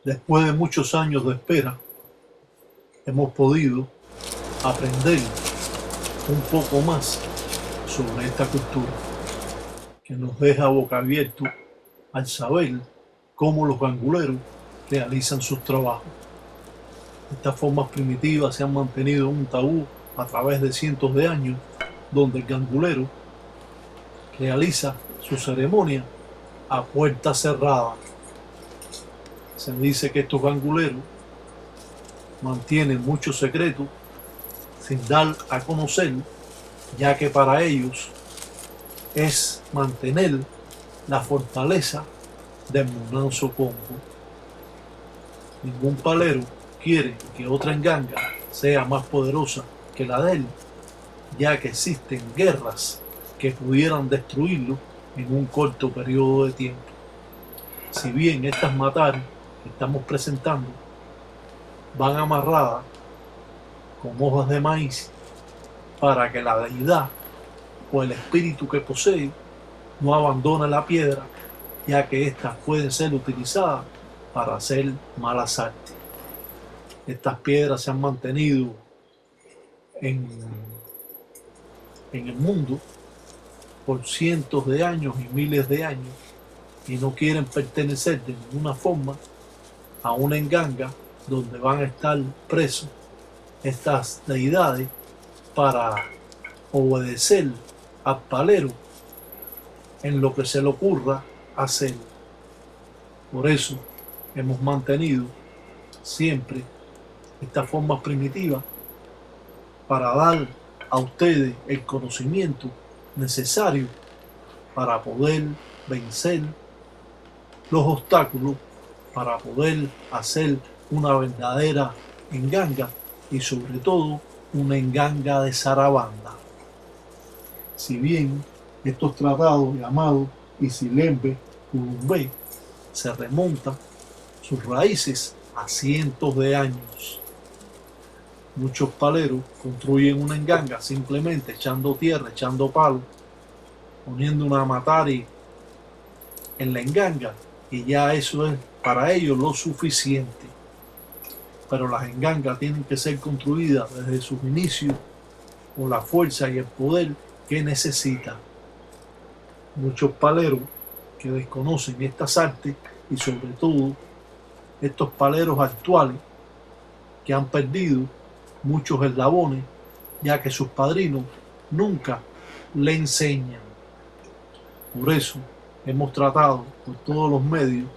Después de muchos años de espera, hemos podido aprender un poco más sobre esta cultura, que nos deja boca abierto al saber cómo los ganguleros realizan sus trabajos. Estas formas primitivas se han mantenido en un tabú a través de cientos de años, donde el gangulero realiza su ceremonia a puerta cerrada. Se dice que estos ganguleros mantienen muchos secretos sin dar a conocer, ya que para ellos es mantener la fortaleza del Munanzo Combo. Ningún palero quiere que otra enganga sea más poderosa que la de él, ya que existen guerras que pudieran destruirlo en un corto periodo de tiempo. Si bien estas matares que estamos presentando van amarradas con hojas de maíz para que la deidad o el espíritu que posee no abandone la piedra, ya que éstas pueden ser utilizadas para hacer malas artes. Estas piedras se han mantenido en el mundo por cientos de años y miles de años y no quieren pertenecer de ninguna forma a una enganga donde van a estar presos estas deidades para obedecer al palero en lo que se le ocurra hacer. Por eso hemos mantenido siempre estas formas primitivas para dar a ustedes el conocimiento necesario para poder vencer los obstáculos, para poder hacer una verdadera enganga y sobre todo una enganga de zarabanda. Si bien estos tratados llamados Isilembe, Culumbé se remontan sus raíces a cientos de años. Muchos paleros construyen una enganga simplemente echando tierra, echando palo, poniendo una matari en la enganga y ya eso es para ellos lo suficiente. Pero las engangas tienen que ser construidas desde sus inicios con la fuerza y el poder que necesitan. Muchos paleros que desconocen estas artes y sobre todo estos paleros actuales que han perdido muchos eslabones, ya que sus padrinos nunca le enseñan. Por eso hemos tratado por todos los medios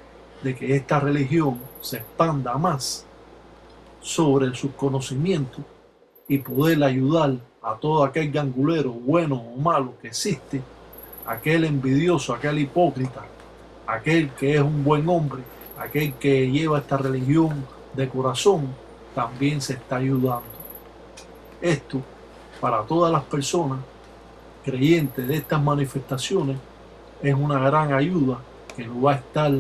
de que esta religión se expanda más sobre sus conocimientos y poder ayudar a todo aquel gangulero, bueno o malo que existe, aquel envidioso, aquel hipócrita, aquel que es un buen hombre, aquel que lleva esta religión de corazón, también se está ayudando. Esto, para todas las personas creyentes de estas manifestaciones, es una gran ayuda que lo va a estar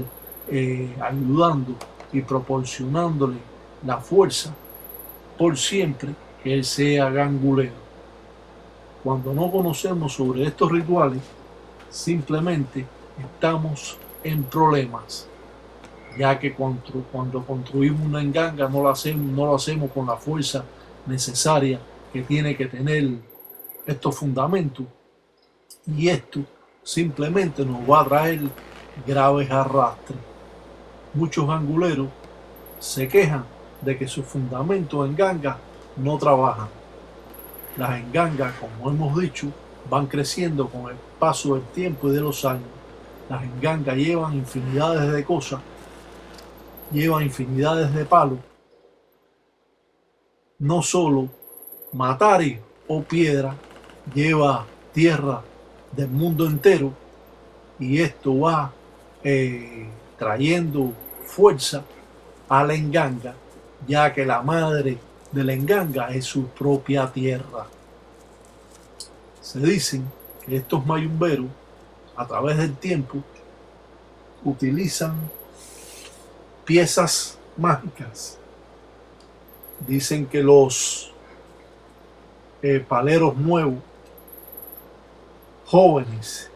ayudando y proporcionándole la fuerza por siempre que él sea gangulero. Cuando no conocemos sobre estos rituales, simplemente estamos en problemas, ya que cuando construimos una enganga no lo hacemos con la fuerza necesaria que tiene que tener estos fundamentos, y esto simplemente nos va a traer graves arrastres. Muchos ganguleros se quejan de que sus fundamentos en gangas no trabajan. Las engangas, como hemos dicho, van creciendo con el paso del tiempo y de los años. Las engangas llevan infinidades de cosas, llevan infinidades de palos, no solo matari o piedra, lleva tierra del mundo entero, y esto va trayendo fuerza a la enganga, ya que la madre de la enganga es su propia tierra. Se dicen que estos mayumberos, a través del tiempo, utilizan piezas mágicas. Dicen que los paleros nuevos, jóvenes,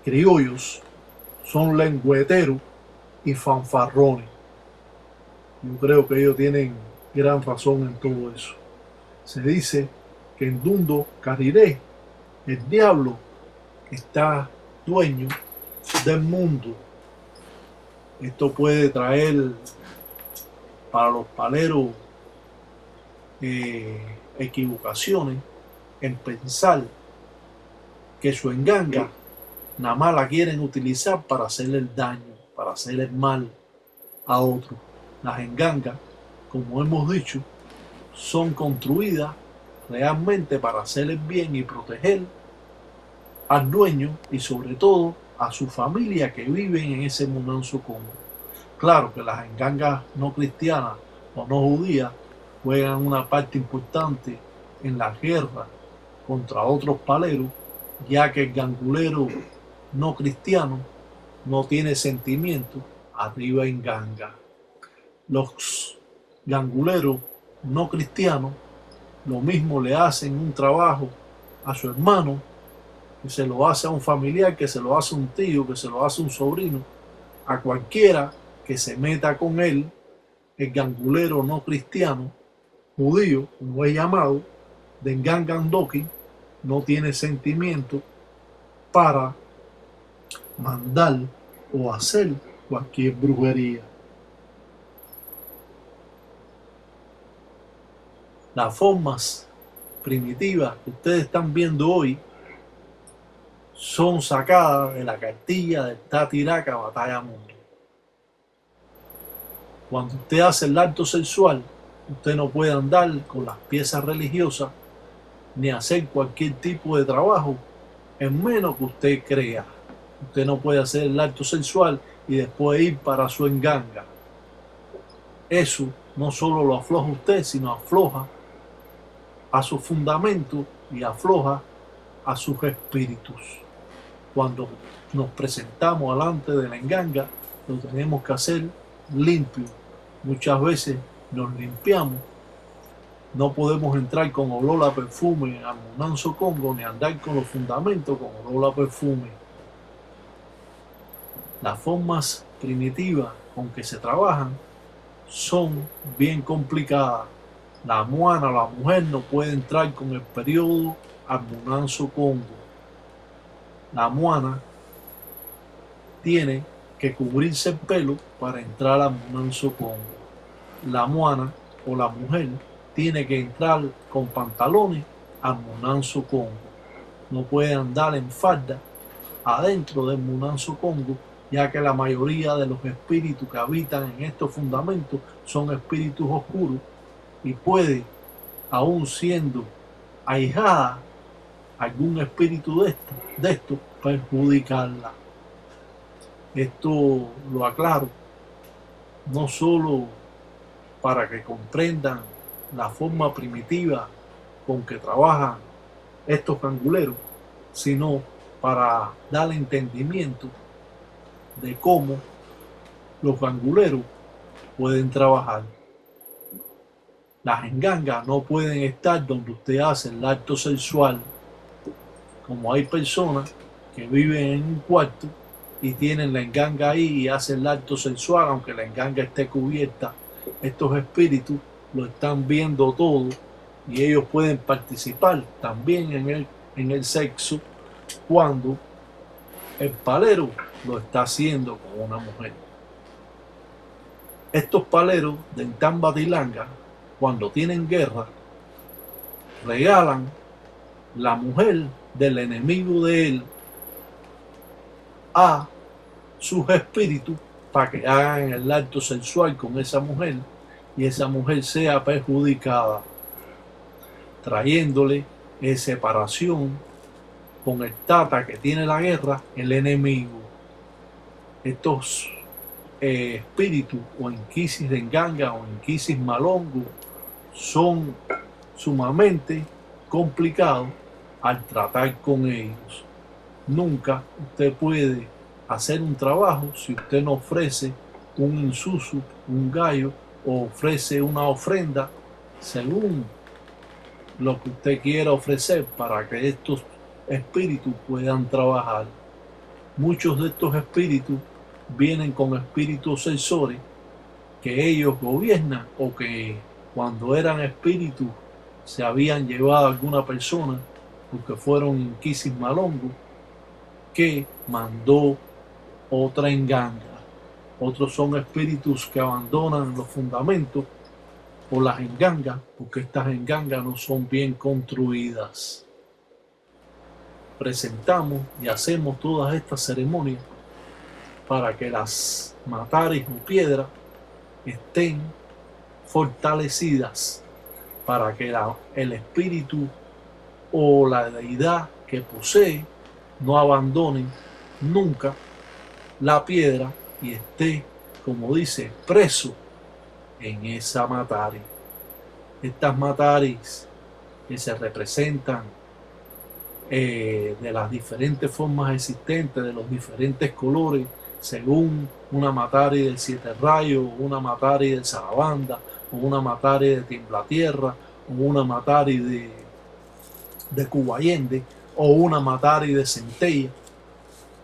criollos, son lengüeteros y fanfarrones. Yo creo que ellos tienen gran razón en todo eso. Se dice que en Dundo Cariré el diablo está dueño del mundo. Esto puede traer para los paleros equivocaciones en pensar que su enganga nada más la quieren utilizar para hacerle el daño, para hacerle el mal a otros. Las engangas, como hemos dicho, son construidas realmente para hacer el bien y proteger al dueño y sobre todo a su familia que viven en ese Munanso Congo. Claro que las engangas no cristianas o no judías juegan una parte importante en la guerra contra otros paleros, ya que el gangulero no cristiano no tiene sentimiento, arriba en ganga. Los ganguleros no cristianos lo mismo le hacen un trabajo a su hermano, que se lo hace a un familiar, que se lo hace a un tío, que se lo hace a un sobrino, a cualquiera que se meta con él. El gangulero no cristiano, judío, como es llamado, de Ngangandoki, no tiene sentimiento para mandar o hacer cualquier brujería. Las formas primitivas que ustedes están viendo hoy son sacadas de la cartilla del Tatiraca Batalla Mundo. Cuando usted hace el acto sexual, usted no puede andar con las piezas religiosas ni hacer cualquier tipo de trabajo, en menos que usted crea. Usted no puede hacer el acto sexual y después ir para su enganga. Eso no solo lo afloja usted, sino afloja a su fundamento y afloja a sus espíritus. Cuando nos presentamos delante de la enganga, lo tenemos que hacer limpio. Muchas veces nos limpiamos. No podemos entrar con olor a perfume al Munanso Congo, ni andar con los fundamentos con olor a perfume. Las formas primitivas con que se trabajan son bien complicadas. La moana, la mujer, no puede entrar con el periodo al Munanso Congo. La moana tiene que cubrirse el pelo para entrar al Munanso Congo. La moana o la mujer tiene que entrar con pantalones al Munanso Congo. No puede andar en falda adentro del Munanso Congo, ya que la mayoría de los espíritus que habitan en estos fundamentos son espíritus oscuros y puede, aún siendo ahijada, algún espíritu de esto perjudicarla. Esto lo aclaro no solo para que comprendan la forma primitiva con que trabajan estos ganguleros, sino para dar entendimiento de cómo los ganguleros pueden trabajar. Las engangas no pueden estar donde usted hace el acto sexual, como hay personas que viven en un cuarto y tienen la enganga ahí y hacen el acto sexual, aunque la enganga esté cubierta. Estos espíritus lo están viendo todo y ellos pueden participar también en el sexo cuando el palero lo está haciendo con una mujer. Estos paleros de Ntambatilanga, cuando tienen guerra, regalan la mujer del enemigo de él a sus espíritus para que hagan el acto sexual con esa mujer y esa mujer sea perjudicada, trayéndole separación con el tata que tiene la guerra, el enemigo. Estos espíritus o inquisis de enganga o inquisis malongo son sumamente complicados al tratar con ellos. Nunca usted puede hacer un trabajo si usted no ofrece un insusu, un gallo, o ofrece una ofrenda según lo que usted quiera ofrecer para que estos espíritus puedan trabajar. Muchos de estos espíritus vienen con espíritus sensores que ellos gobiernan o que cuando eran espíritus se habían llevado a alguna persona porque fueron inquisis malongos, que mandó otra enganga. Otros son espíritus que abandonan los fundamentos por las engangas, porque estas engangas no son bien construidas. Presentamos y hacemos todas estas ceremonias para que las mataris o piedras estén fortalecidas, para que el espíritu o la deidad que posee no abandone nunca la piedra y esté, como dice, preso en esa matari. Estas mataris que se representan de las diferentes formas existentes, de los diferentes colores, según una matari del siete rayos, una matari de Sarabanda, o una matari de Tiemblatierra, o una matari de Cubayende, o una matari de Centella.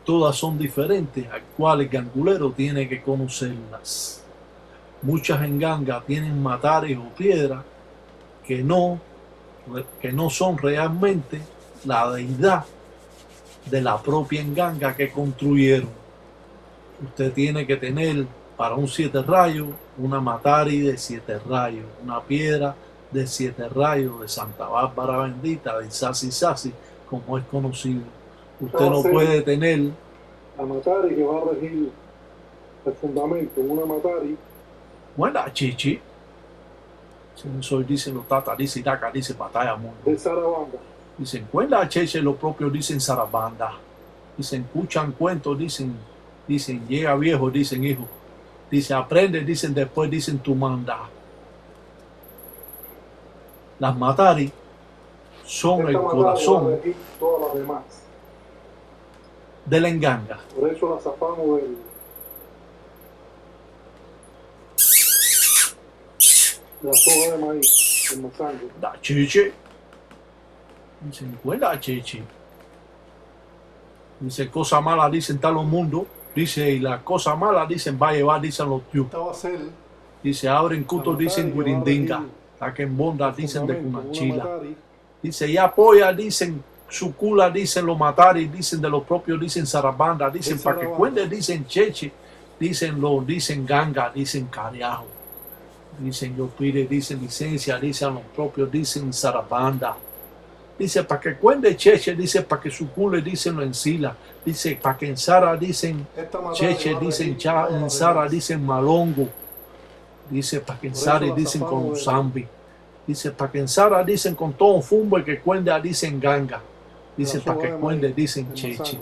Todas son diferentes, al cual el gangulero tiene que conocerlas. Muchas engangas tienen mataris o piedras que no son realmente la deidad de la propia enganga que construyeron. Usted tiene que tener para un 7 rayos una matari de 7 rayos, una piedra de 7 rayos de Santa Bárbara Bendita, de Sasi Sasi, como es conocido. Usted no puede tener la matari que va a regir el fundamento, una matari. Bueno, chichi. Soy, dicen los tatas, dice Iraca, dice batalla mundo. De Sarabanda. Dicen, cuenta cheche, los propios dicen Sarabanda. Dicen, escuchan cuentos, dicen, llega viejo, dicen hijo. Dice, aprende, dicen, después dicen tu manda. Las matari son el corazón todas las demás de la enganga. Por eso la zafamos de la soja de maíz, el mazango. Da chiche. Dicen, cuenta chichi. Dice, cosa mala dicen tal los mundos. Dice, y la cosa mala dicen, va a llevar, dicen los tíos. Dice, abren cutos, dicen guirindinga. Saquen bondas, dicen de Cunachila. Dice, y apoya, dicen, su cula, dicen los mataris, dicen de los propios, dicen Sarabanda, dicen para que cuente, dicen cheche, dicen ganga, dicen cariajo. Dicen yo pide, dicen licencia, dicen los propios, dicen Sarabanda. Dice para que cuente cheche, dice para que su culo, dicen lo encila. Dice para que en Sara dicen cheche, dicen en Sara, dicen malongo. Dice para que en Sara dicen con zambi. Dice para que en Sara dicen con todo fumbo y que cuente dicen ganga. Dice para que cuente dicen cheche.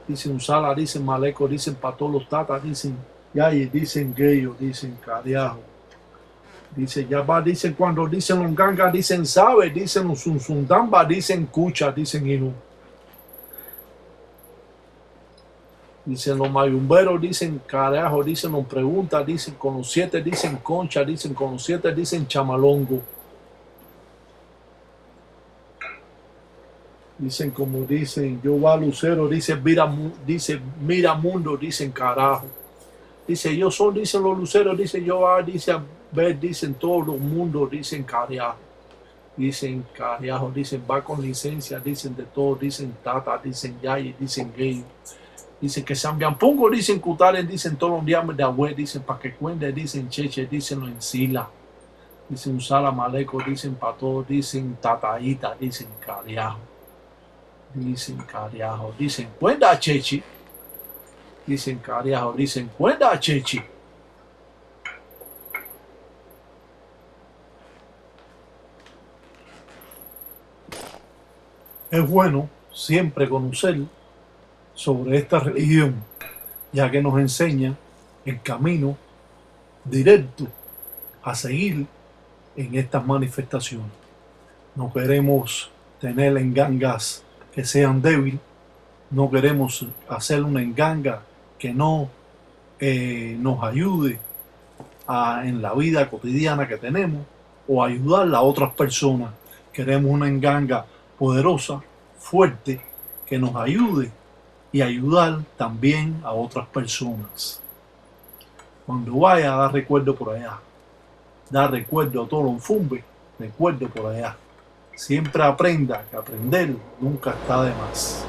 Dicen un sala, dicen maleco, dicen para todos los tatas, dicen yayi, dicen geyo, dicen cariajo. Dice, ya va, dicen cuando dicen los gangas, dicen sabe, dicen los sunzundamba, dicen cucha, dicen inu. Dicen los mayumberos, dicen carajo, dicen los preguntas, dicen con los 7, dicen concha, dicen con los 7, dicen chamalongo. Dicen como dicen, yo va lucero, dicen mira mundo, dicen carajo. Dice, yo son, dicen los luceros, dicen yo va, dicen ver, dicen todos los mundos, dicen cariajo. Dicen cariajo, dicen va con licencia, dicen de todo, dicen tata, dicen yayi, dicen gay. Dicen que Sambiampungo, dicen cutales, dicen todos los días de abue, dicen pa' que cuente, dicen cheche, dicen lo encila. Dicen usala maleco, dicen pa' todos, dicen tataíta, dicen cariajo. Dicen cariajo, dicen cuenta chechi. Dicen cariajo, dicen cuenta chechi. Es bueno siempre conocer sobre esta religión, ya que nos enseña el camino directo a seguir en estas manifestaciones. No queremos tener engangas que sean débiles, no queremos hacer una enganga que no nos ayude en la vida cotidiana que tenemos o ayudar a otras personas. Queremos una enganga poderosa, fuerte, que nos ayude y ayudar también a otras personas. Cuando vaya, da recuerdo por allá. Da recuerdo a todo un fumbe, recuerdo por allá. Siempre aprenda que aprender nunca está de más.